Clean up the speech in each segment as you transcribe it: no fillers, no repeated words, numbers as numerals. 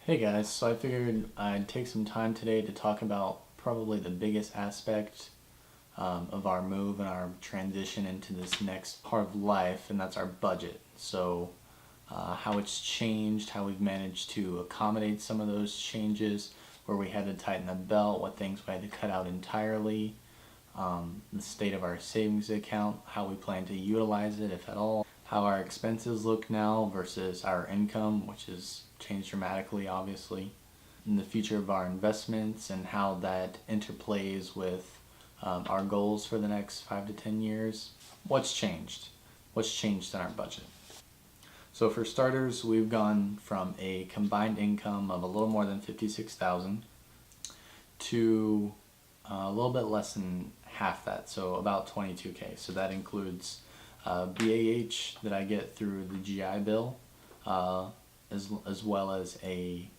Hey guys, so I figured I'd take some time today to talk about probably the biggest aspect of our move and our transition into this next part of life, and that's our budget. So, how it's changed, how we've managed to accommodate some of those changes, where we had to tighten the belt, what things we had to cut out entirely, the state of our savings account, how we plan to utilize it, if at all, how our expenses look now versus our income, which has changed dramatically, obviously, and the future of our investments and how that interplays with our goals for the next 5 to 10 years. What's changed? What's changed in our budget? So for starters, we've gone from a combined income of a little more than $56,000 to a little bit less than half that, so about $22K. So that includes BAH that I get through the GI Bill, as well as a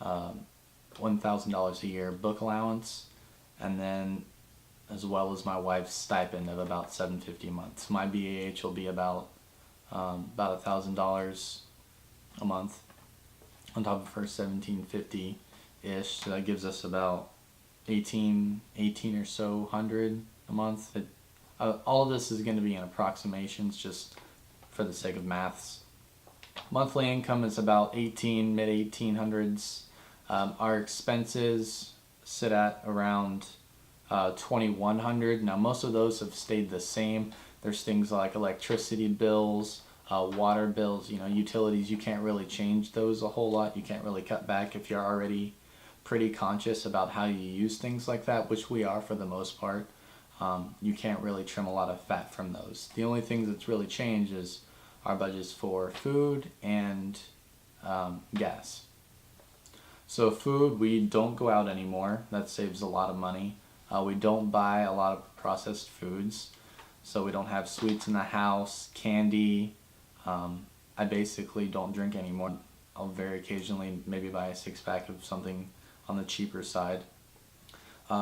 $1,000 a year book allowance, and then as well as my wife's stipend of about $750 a month. So my BAH will be about $1,000 a month on top of her $1,750-ish. So that gives us about 18 or so hundred a month. All of this is going to be in approximations just for the sake of maths. Monthly income is about mid 1800s. Our expenses sit at around 2100. Now most of those have stayed the same. There's things like electricity bills, water bills, utilities. You can't really change those a whole lot. You can't really cut back if you're already pretty conscious about how you use things like that, which we are for the most part. You can't really trim a lot of fat from those. The only thing that's really changed is our budgets for food and gas. So food, we don't go out anymore. That saves a lot of money. We don't buy a lot of processed foods. So we don't have sweets in the house, candy. I basically don't drink anymore. I'll very occasionally maybe buy a 6-pack of something on the cheaper side.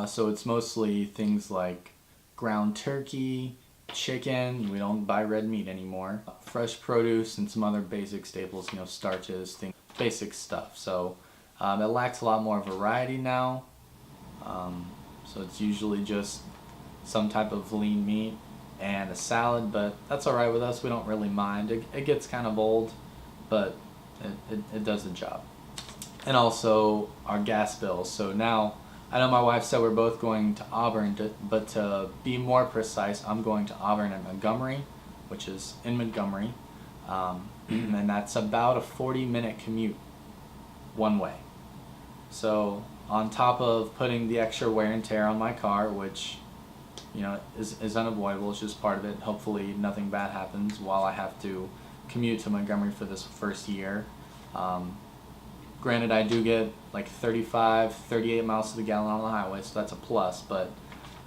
So it's mostly things like ground turkey, chicken. We don't buy red meat anymore. Fresh produce and some other basic staples, starches, things, basic stuff. So it lacks a lot more variety now. So it's usually just some type of lean meat and a salad, but that's alright with us. We don't really mind. It gets kind of old, but it does the job. And also our gas bills. So now, I know my wife said we're both going to Auburn, but to be more precise, I'm going to Auburn and Montgomery, which is in Montgomery, and that's about a 40-minute commute one way. So on top of putting the extra wear and tear on my car, which is unavoidable, it's just part of it. Hopefully nothing bad happens while I have to commute to Montgomery for this first year. Granted, I do get like 35, 38 miles to the gallon on the highway, so that's a plus, but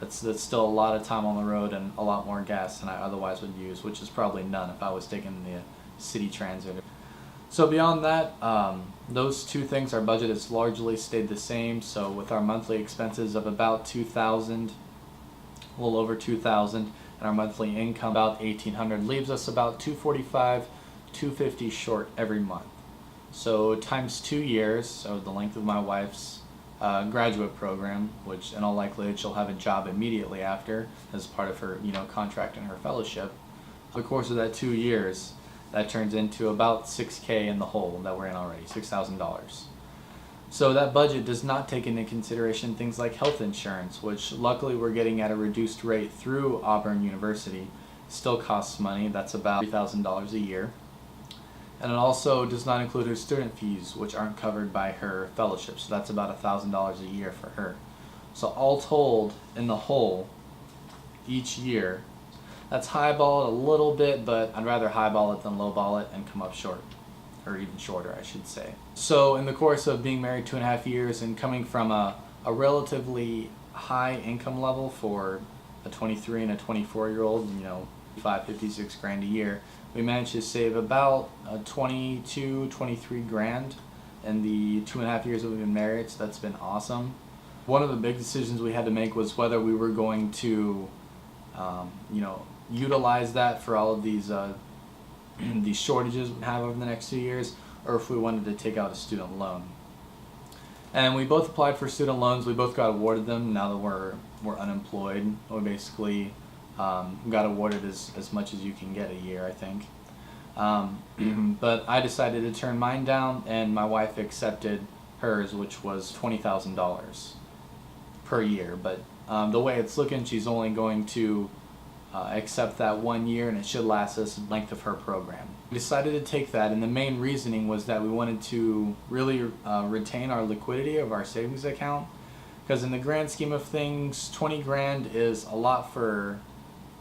that's still a lot of time on the road and a lot more gas than I otherwise would use, which is probably none if I was taking the city transit. So beyond that, those two things, our budget has largely stayed the same. So with our monthly expenses of about $2,000, a little over $2,000, and our monthly income about $1,800, leaves us about $245, $250 short every month. So times 2 years, so the length of my wife's graduate program, which in all likelihood she'll have a job immediately after as part of her contract and her fellowship. Over the course of that 2 years, that turns into about $6K in the hole that we're in already, $6,000. So that budget does not take into consideration things like health insurance, which luckily we're getting at a reduced rate through Auburn University. Still costs money. That's about $3,000 a year. And it also does not include her student fees, which aren't covered by her fellowship. So that's about $1,000 a year for her. So all told, in the whole, each year, that's highball it a little bit, but I'd rather highball it than lowball it and come up short. Or even shorter, I should say. So in the course of being married 2.5 years and coming from a relatively high income level for a 23 and a 24-year-old, 56 grand a year, we managed to save about 23 grand in the 2.5 years that we've been married, so that's been awesome. One of the big decisions we had to make was whether we were going to utilize that for all of these these shortages we have over the next 2 years, or if we wanted to take out a student loan. And we both applied for student loans. We both got awarded them. Now that we're unemployed, we basically got awarded as much as you can get a year, I think. But I decided to turn mine down, and my wife accepted hers, which was $20,000 per year. But the way it's looking, she's only going to accept that 1 year, and it should last us the length of her program. We decided to take that, and the main reasoning was that we wanted to really retain our liquidity of our savings account, because in the grand scheme of things, 20 grand is a lot for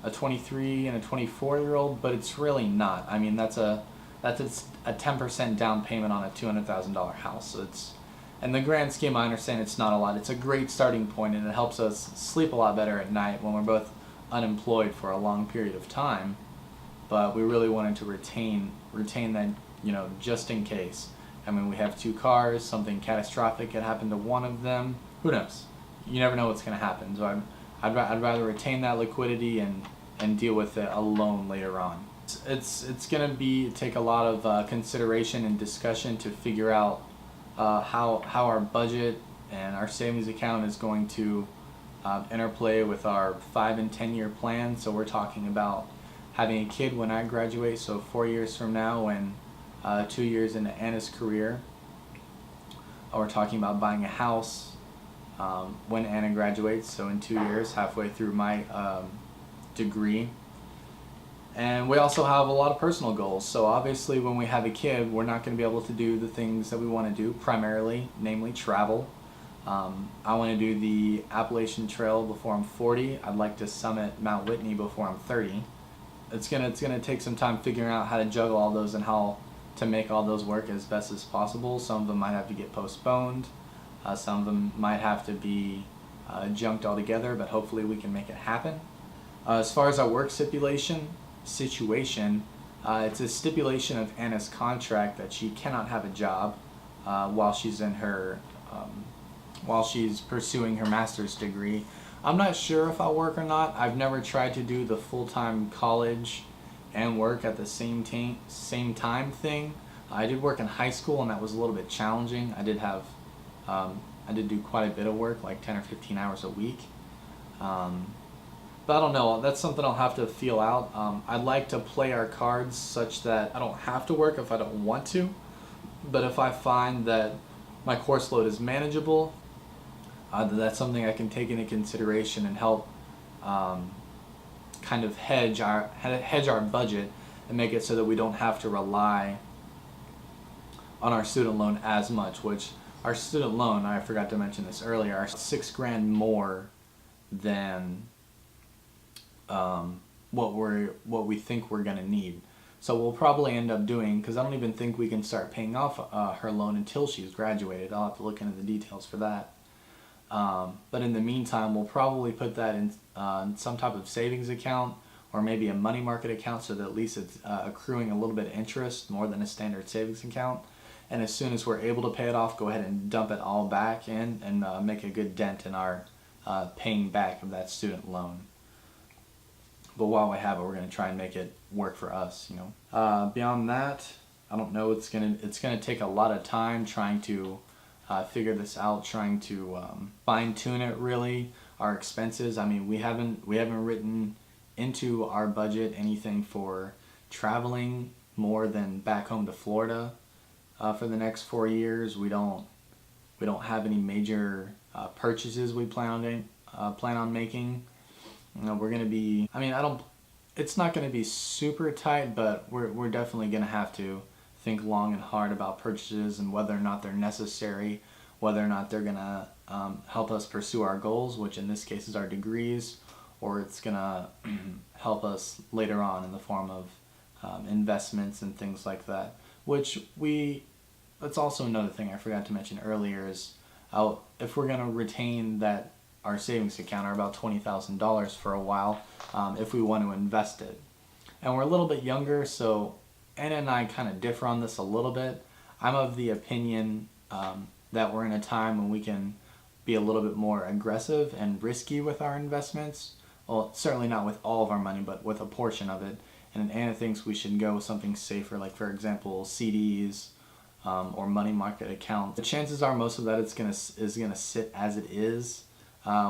a 23 and a 24-year-old, but it's really not. I mean, that's a 10% down payment on a $200,000 house. So it's, in the grand scheme, I understand it's not a lot. It's a great starting point, and it helps us sleep a lot better at night when we're both unemployed for a long period of time. But we really wanted to retain that, just in case. I mean, we have 2 cars. Something catastrophic could happen to one of them. Who knows? You never know what's going to happen. So I'd rather retain that liquidity and deal with it alone later on. It's going to take a lot of consideration and discussion to figure out how our budget and our savings account is going to interplay with our 5 and 10 year plan. So we're talking about having a kid when I graduate, so 4 years from now, and 2 years into Anna's career. We're talking about buying a house when Anna graduates, so in 2 years, halfway through my degree. And we also have a lot of personal goals. So obviously when we have a kid, we're not going to be able to do the things that we want to do primarily, namely travel. I want to do the Appalachian Trail before I'm 40. I'd like to summit Mount Whitney before I'm 30. It's gonna take some time figuring out how to juggle all those and how to make all those work as best as possible. Some of them might have to get postponed. Some of them might have to be junked altogether, but hopefully we can make it happen. As far as our work situation, it's a stipulation of Anna's contract that she cannot have a job while she's pursuing her master's degree. I'm not sure if I'll work or not. I've never tried to do the full-time college and work at the same time thing. I did work in high school, and that was a little bit challenging. I did do quite a bit of work, like 10 or 15 hours a week. But I don't know. That's something I'll have to feel out. I'd like to play our cards such that I don't have to work if I don't want to. But if I find that my course load is manageable, that's something I can take into consideration and help kind of hedge our budget and make it so that we don't have to rely on our student loan as much, which our student loan, I forgot to mention this earlier, are $6,000 more than what we think we're gonna need. So we'll probably end up doing, because I don't even think we can start paying off her loan until she's graduated. I'll have to look into the details for that. But in the meantime, we'll probably put that in some type of savings account or maybe a money market account, so that at least it's accruing a little bit of interest more than a standard savings account. And as soon as we're able to pay it off, go ahead and dump it all back in and make a good dent in our paying back of that student loan. But while we have it, we're going to try and make it work for us, Beyond that, I don't know. It's gonna take a lot of time trying to figure this out, trying to fine tune it. Really, our expenses. I mean, we haven't written into our budget anything for traveling more than back home to Florida for the next 4 years. We don't have any major purchases we plan on making. We're gonna be. I mean, it's not gonna be super tight, but we're definitely gonna have to think long and hard about purchases and whether or not they're necessary, whether or not they're gonna help us pursue our goals, which in this case is our degrees, or it's gonna help us later on in the form of investments and things like that. That's also another thing I forgot to mention earlier is if we're gonna retain that our savings account are about $20,000 for a while, if we want to invest it. And we're a little bit younger, so Anna and I kind of differ on this a little bit. I'm of the opinion that we're in a time when we can be a little bit more aggressive and risky with our investments. Well, certainly not with all of our money, but with a portion of it. And Anna thinks we should go with something safer, like, for example, CDs or money market account. The chances are most of that is gonna sit as it is.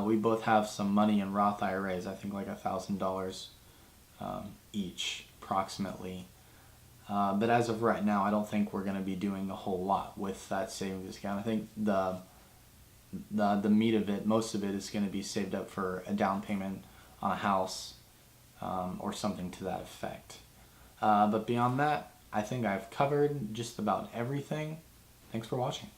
We both have some money in Roth IRAs. I think like $1,000 each, approximately. But as of right now, I don't think we're going to be doing a whole lot with that savings account. I think the meat of it, most of it, is going to be saved up for a down payment on a house or something to that effect. But beyond that, I think I've covered just about everything. Thanks for watching.